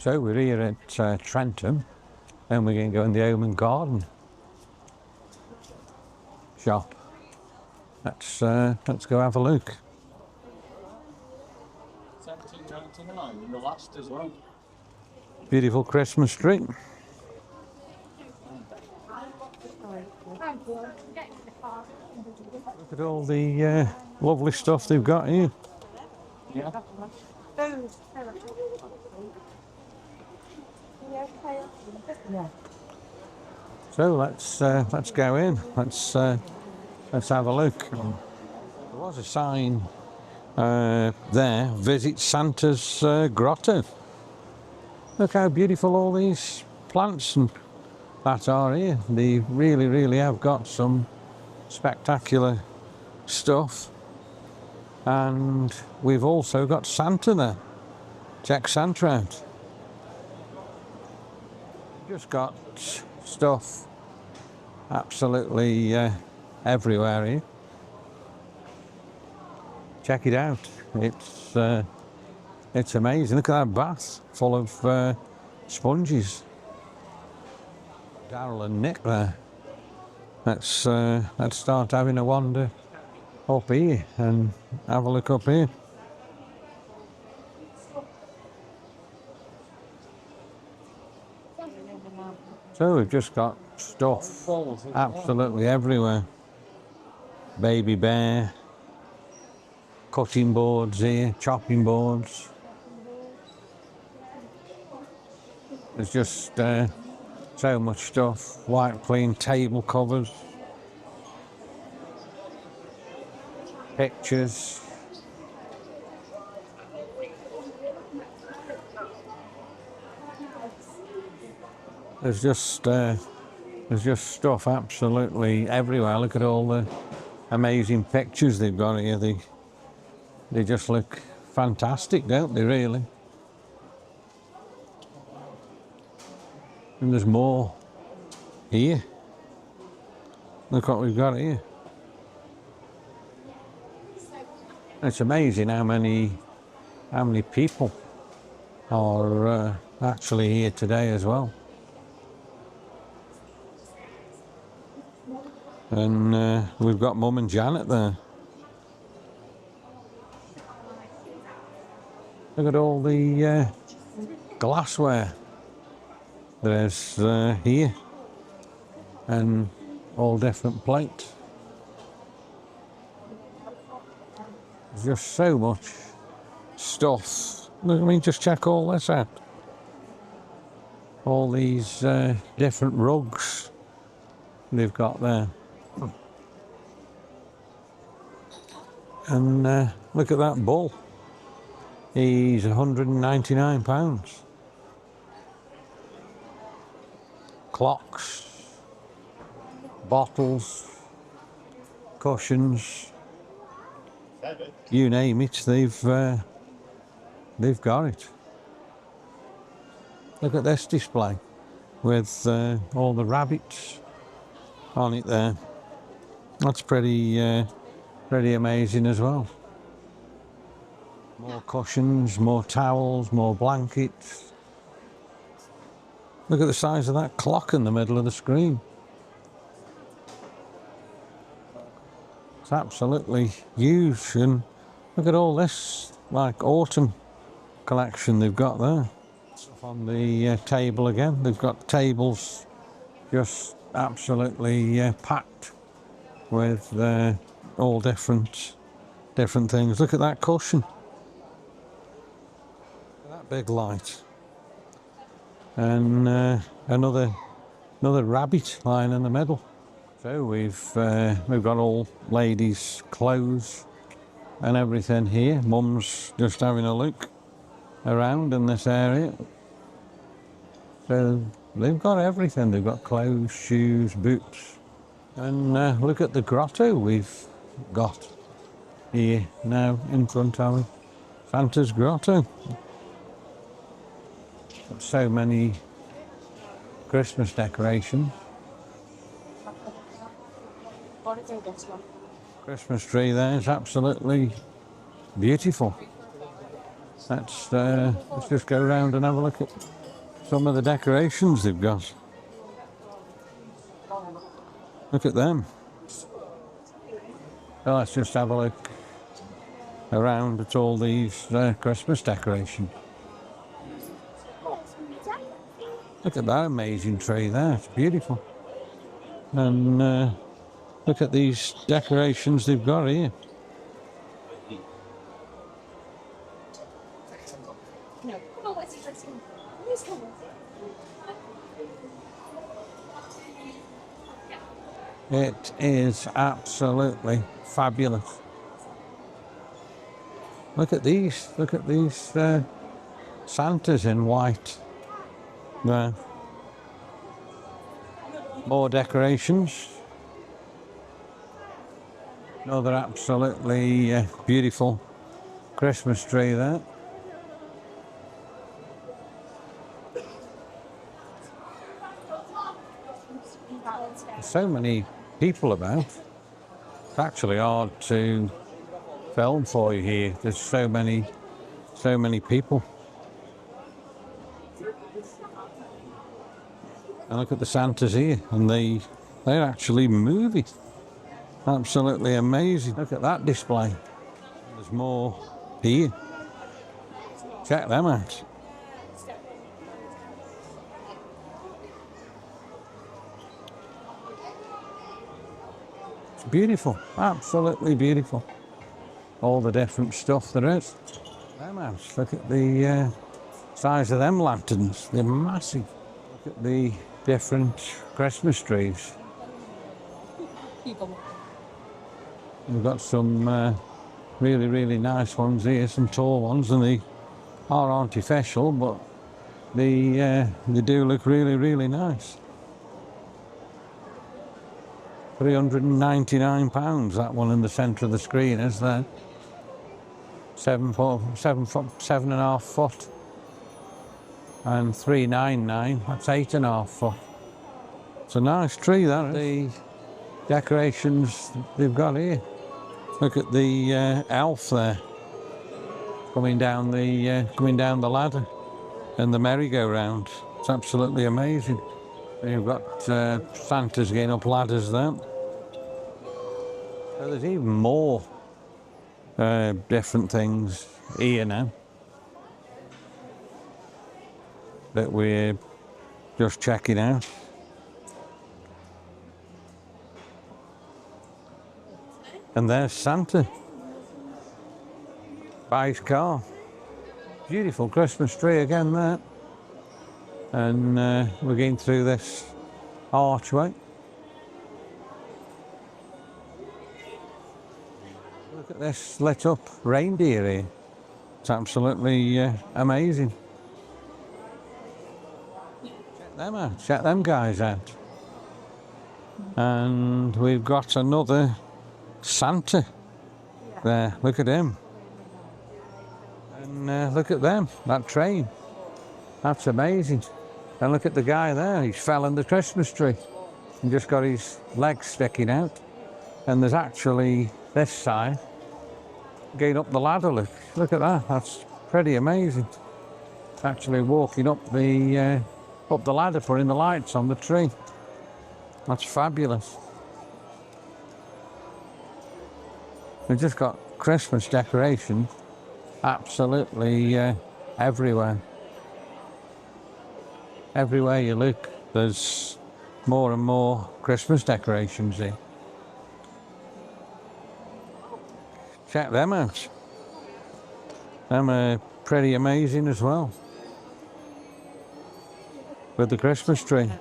So we're here at Trentham, and we're going to go in the home and garden shop. Let's go have a look. 17.99 the last as well. Beautiful Christmas tree. Look at all the lovely stuff they've got here. Yeah. So let's go in. Let's have a look. There was a sign there, visit Santa's grotto. Look how beautiful all these plants and that are here. They really have got some spectacular stuff. And we've also got Santa there. Check Santa out. Just got stuff absolutely everywhere here. Check it out. It's amazing. Look at that bath full of sponges. Daryl and Nick there. Let's start having a wander up here and have a look up here. So we've just got stuff absolutely everywhere. Baby bear, cutting boards here, chopping boards. There's just so much stuff. White clean table covers, pictures. There's just stuff absolutely everywhere. Look at all the amazing pictures they've got here. They just look fantastic, don't they, really? And there's more here. Look what we've got here. It's amazing how many people are actually here today as well. And we've got Mum and Janet there. Look at all the glassware there's here, and all different plates. There's just so much stuff. Look, I mean, just check all this out. All these different rugs they've got there. And look at that bull. He's £199. Clocks, bottles, cushions, you name it, they've got it. Look at this display with all the rabbits on it there. That's pretty amazing as well. More cushions, more towels, more blankets. Look at the size of that clock in the middle of the screen. It's absolutely huge. And look at all this, like autumn collection they've got there. On the table again, they've got tables just absolutely packed with all different things. Look at that cushion. That big light. And another rabbit lying in the middle. So we've got all ladies' clothes and everything here. Mum's just having a look around in this area. So they've got everything. They've got clothes, shoes, boots. And look at the grotto we've got here now in front of me. Santa's grotto. So many Christmas decorations. Christmas tree there is absolutely beautiful. Let's just go around and have a look at some of the decorations they've got. Look at them. So let's just have a look around at all these Christmas decorations. Look at that amazing tree there, it's beautiful. And look at these decorations they've got here. It is absolutely fabulous. Look at these Santas in white. There. More decorations. Another absolutely beautiful Christmas tree there. There's so many people about. It's actually hard to film for you here. There's so many people. And look at the Santas here, and they're actually moving. Absolutely amazing. Look at that display. There's more here. Check them out. It's beautiful, absolutely beautiful. All the different stuff there is. Them out. Look at the size of them lanterns. They're massive. Look at the different Christmas trees. We've got some really nice ones here, some tall ones, and they are artificial, but they do look really nice. £399, that one in the centre of the screen is there. 7.5 foot. And £399, that's 8.5 foot. It's a nice tree, that is. The decorations they've got here. Look at the elf there, coming down the ladder, and the merry-go-round. It's absolutely amazing. And you've got Santas getting up ladders there. So there's even more different things here now that we're just checking out. And there's Santa by his car. Beautiful Christmas tree again there. And we're going through this archway. Look at this lit up reindeer here. It's absolutely amazing. Check them out, check them guys out. And we've got another Santa there, look at him. And look at them, that train. That's amazing. And look at the guy there, he's fell in the Christmas tree and just got his legs sticking out. And there's actually this side going up the ladder, look at that, that's pretty amazing. Actually walking up the ladder, putting the lights on the tree. That's fabulous. We've just got Christmas decorations absolutely everywhere. Everywhere you look, there's more and more Christmas decorations here. Check them out. Them are pretty amazing as well. With the Christmas tree.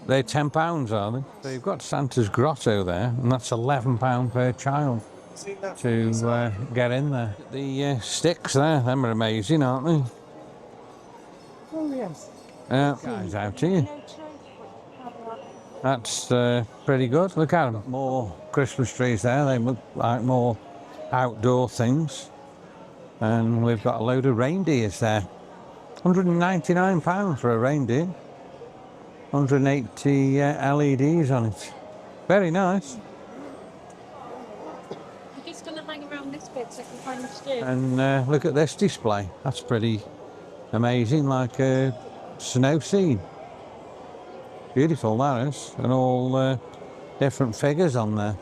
They're £10, are they? So you've got Santa's grotto there, and that's £11 per child to get in there. The sticks there, them are amazing, aren't they? Oh yes. Guys out here. That's pretty good. Look at them. More Christmas trees there. They look like more outdoor things. And we've got a load of reindeers there. £199 for a reindeer. 180 LEDs on it. Very nice. We're just going to hang around this bit And look at this display. That's pretty amazing, like a snow scene. Beautiful that is, and all different figures on there.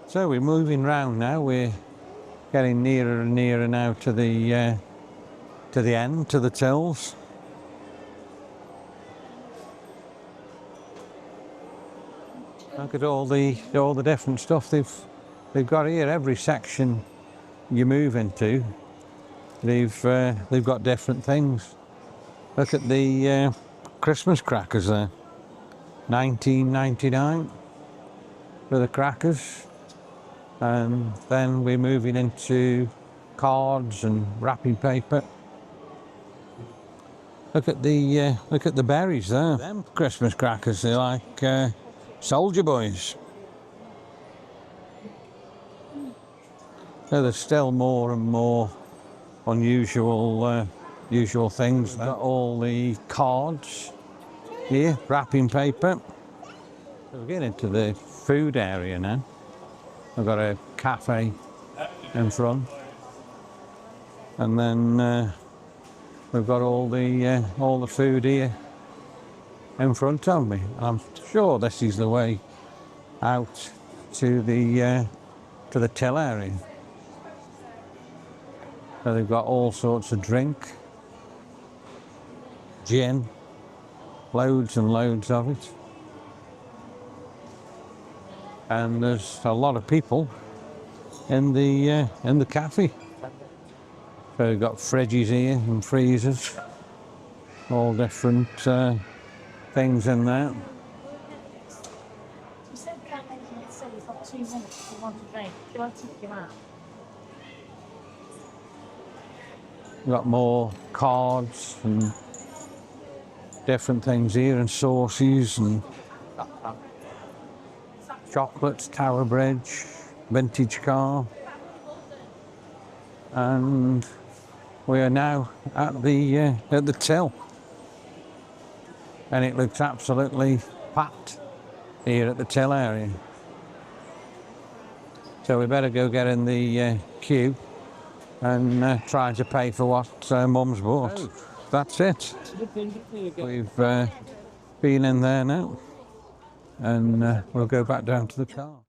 So we're moving round now. We're getting nearer and nearer now to the end, to the tills. Look at all the different stuff they've got here. Every section you move into, they've got different things. Look at the Christmas crackers there, 19.99 for the crackers, and then we're moving into cards and wrapping paper. Look at the berries there. Them Christmas crackers, they're like soldier boys. So there's still more and more unusual usual things. We've got all the cards here, wrapping paper. So we get into the food area now. I've got a cafe in front, and then we've got all the food here in front of me. I'm sure this is the way out to the till area. So they've got all sorts of drink, gin, loads and loads of it. And there's a lot of people in the cafe. So we've got fridges here and freezers, all different things in there. You said that making it so you've got 2 minutes to want to drink. Do I take you out? We've got more cards and different things here, and sauces and chocolates, Tower Bridge, vintage car. And we are now at the till, and it looks absolutely packed here at the till area. So we better go get in the queue and try to pay for what Mum's bought. Oh. That's it. We've been in there now, and we'll go back down to the car.